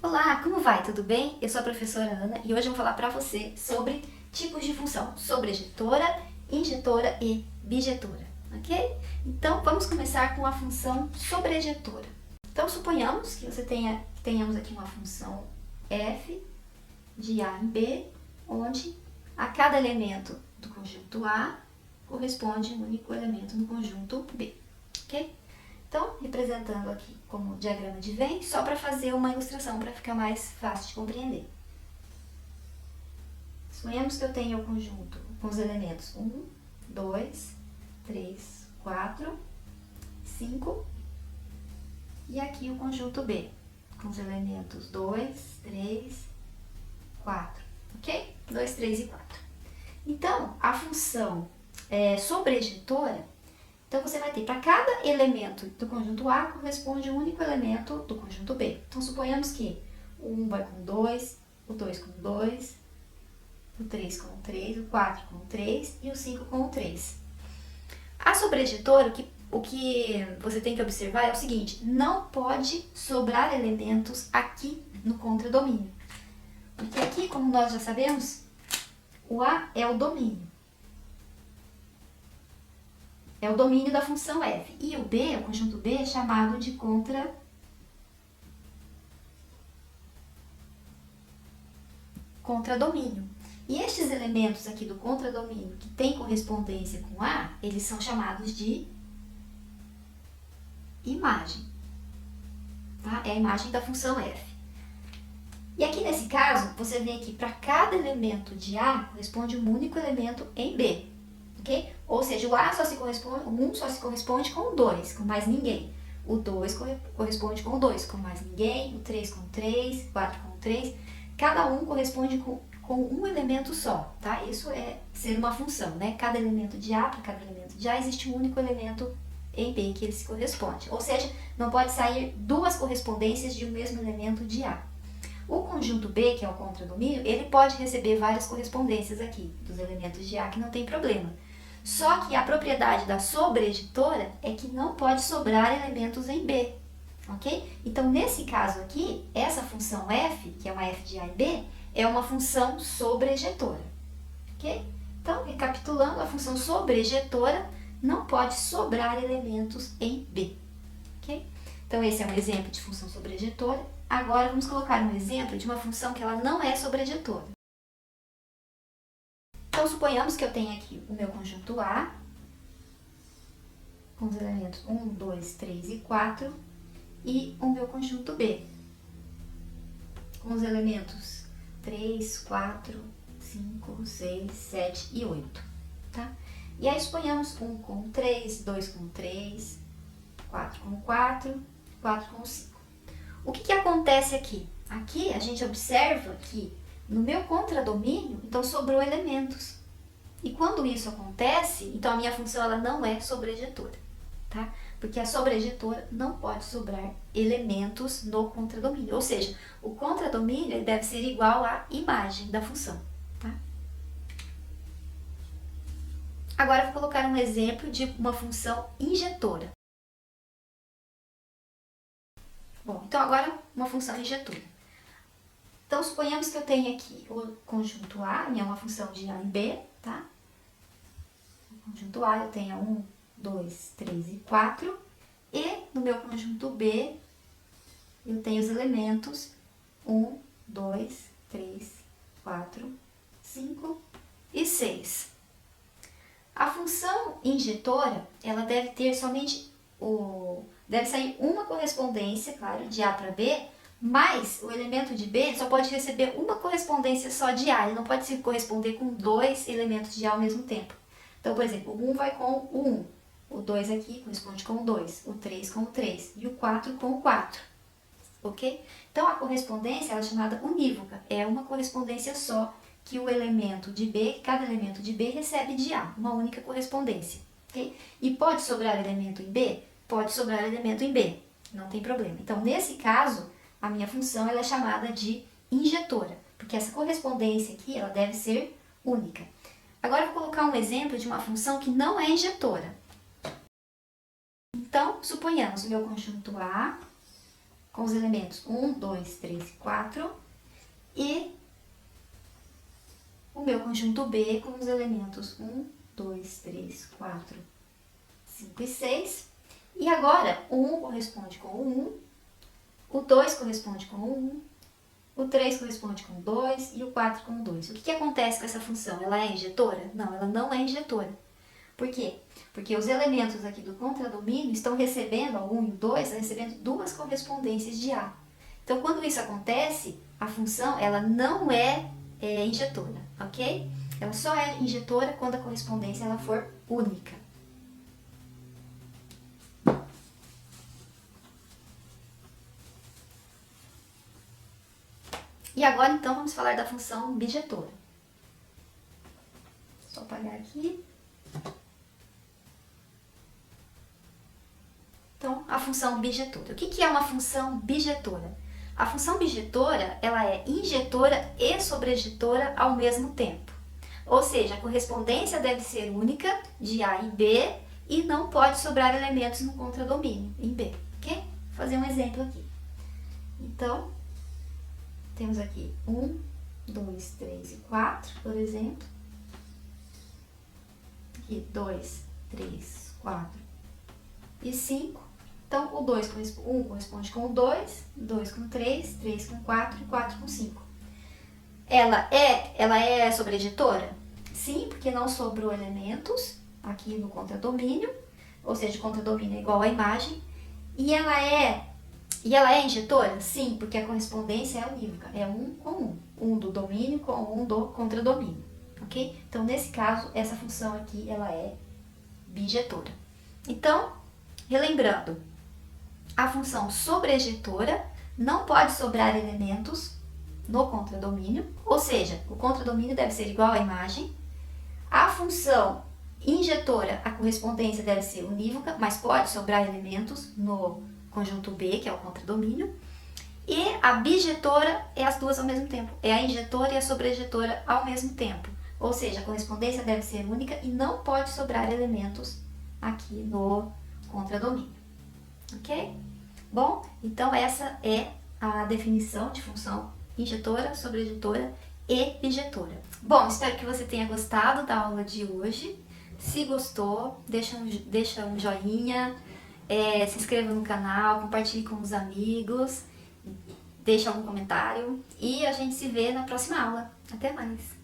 Olá, como vai? Tudo bem? Eu sou a professora Ana e hoje eu vou falar para você sobre tipos de função sobrejetora, injetora e bijetora, ok? Então vamos começar com a função sobrejetora. Então suponhamos que tenhamos aqui uma função f de a em b, onde a cada elemento do conjunto A corresponde um único elemento no conjunto B, ok? Então, representando aqui como diagrama de Venn, só para fazer uma ilustração, para ficar mais fácil de compreender. Suponhamos que eu tenha o conjunto com os elementos 1, 2, 3, 4, 5, e aqui o conjunto B, com os elementos 2, 3, 4, ok? 2, 3 e 4. Então, a função sobrejetora, então você vai ter, para cada elemento do conjunto A, corresponde um único elemento do conjunto B. Então, suponhamos que o 1 vai com 2, o 2 com 2, o 3 com 3, o 4 com 3 e o 5 com 3. A sobrejetora, o que você tem que observar é o seguinte: não pode sobrar elementos aqui no contradomínio. Porque aqui, como nós já sabemos, o A é o domínio. É o domínio da função f. E o B, o conjunto B, é chamado de contradomínio. E estes elementos aqui do contradomínio que têm correspondência com A, eles são chamados de imagem. Tá? É a imagem da função f. E aqui nesse caso, você vê que para cada elemento de A corresponde um único elemento em B. Okay? Ou seja, o A só se corresponde, o 1 só se corresponde com o 2, com mais ninguém. O 2 corresponde com o 2, com mais ninguém. O 3 com o 3, o 4 com o 3. Cada um corresponde com um elemento só, tá? Isso é ser uma função, né? Cada elemento de A, para cada elemento de A, existe um único elemento em B que ele se corresponde. Ou seja, não pode sair duas correspondências de um mesmo elemento de A. O conjunto B, que é o contradomínio, ele pode receber várias correspondências aqui dos elementos de A, que não tem problema. Só que a propriedade da sobrejetora é que não pode sobrar elementos em B, ok? Então, nesse caso aqui, essa função f, que é uma f de A e B, é uma função sobrejetora, ok? Então, recapitulando, a função sobrejetora não pode sobrar elementos em B, ok? Então, esse é um exemplo de função sobrejetora. Agora, vamos colocar um exemplo de uma função que ela não é sobrejetora. Então, suponhamos que eu tenha aqui o meu conjunto A, com os elementos 1, 2, 3 e 4, e o meu conjunto B, com os elementos 3, 4, 5, 6, 7 e 8. Tá? E aí, suponhamos 1 com 3, 2 com 3, 4 com 4, 4 com 5. O que acontece aqui? Aqui a gente observa que no meu contradomínio, então sobrou elementos. E quando isso acontece, então a minha função ela não é sobrejetora, tá? Porque a sobrejetora não pode sobrar elementos no contradomínio. Ou seja, o contradomínio ele deve ser igual à imagem da função, tá? Agora eu vou colocar um exemplo de uma função injetora. Bom, então agora uma função injetora. Então, suponhamos que eu tenha aqui o conjunto A, é uma função de A em B, tá? No conjunto A eu tenho 1, 2, 3 e 4. E no meu conjunto B eu tenho os elementos 1, 2, 3, 4, 5 e 6. A função injetora, ela deve ter somente deve sair uma correspondência, claro, de A para B, mas o elemento de B só pode receber uma correspondência só de A, ele não pode se corresponder com dois elementos de A ao mesmo tempo. Então, por exemplo, o 1 vai com o 1, o 2 aqui corresponde com o 2, o 3 com o 3 e o 4 com o 4, ok? Então, a correspondência ela é chamada unívoca, é uma correspondência só que o elemento de B, cada elemento de B recebe de A, uma única correspondência, ok? E pode sobrar elemento em B? Pode sobrar elemento em B, não tem problema. Então, nesse caso, a minha função ela é chamada de injetora, porque essa correspondência aqui ela deve ser única. Agora, eu vou colocar um exemplo de uma função que não é injetora. Então, suponhamos o meu conjunto A com os elementos 1, 2, 3 e 4 e o meu conjunto B com os elementos 1, 2, 3, 4, 5 e 6. E agora o 1 corresponde com o 1, o 2 corresponde com o 1, o 3 corresponde com o 2 e o 4 com o 2. O que acontece com essa função? Ela é injetora? Não, ela não é injetora. Por quê? Porque os elementos aqui do contradomínio estão recebendo, o 1 e o 2, estão recebendo duas correspondências de A. Então, quando isso acontece, a função ela não é injetora, ok? Ela só é injetora quando a correspondência ela for única. E agora, então, vamos falar da função bijetora. Só apagar aqui. Então, a função bijetora. O que é uma função bijetora? A função bijetora, ela é injetora e sobrejetora ao mesmo tempo. Ou seja, a correspondência deve ser única de A e B e não pode sobrar elementos no contradomínio em B, ok? Vou fazer um exemplo aqui. Então, temos aqui 1, 2, 3 e 4, por exemplo. Aqui 2, 3, 4 e 5. Então, o 1 corresponde com o 2, 2 com 3, 3 com 4 e 4 com 5. Ela é sobreeditora? Sim, porque não sobrou elementos aqui no contradomínio, ou seja, o contradomínio é igual à imagem. E ela é injetora? Sim, porque a correspondência é unívoca, é 1 com 1. 1 do domínio com 1 do contradomínio, ok? Então, nesse caso, essa função aqui, ela é bijetora. Então, relembrando, a função sobrejetora não pode sobrar elementos no contradomínio, ou seja, o contradomínio deve ser igual à imagem. A função injetora, a correspondência deve ser unívoca, mas pode sobrar elementos no conjunto B, que é o contradomínio. E a bijetora é as duas ao mesmo tempo, é a injetora e a sobrejetora ao mesmo tempo. Ou seja, a correspondência deve ser única e não pode sobrar elementos aqui no contradomínio. Ok? Bom, então essa é a definição de função injetora, sobrejetora e bijetora. Bom, espero que você tenha gostado da aula de hoje. Se gostou, deixa um joinha, se inscreva no canal, compartilhe com os amigos, deixa algum comentário e a gente se vê na próxima aula. Até mais!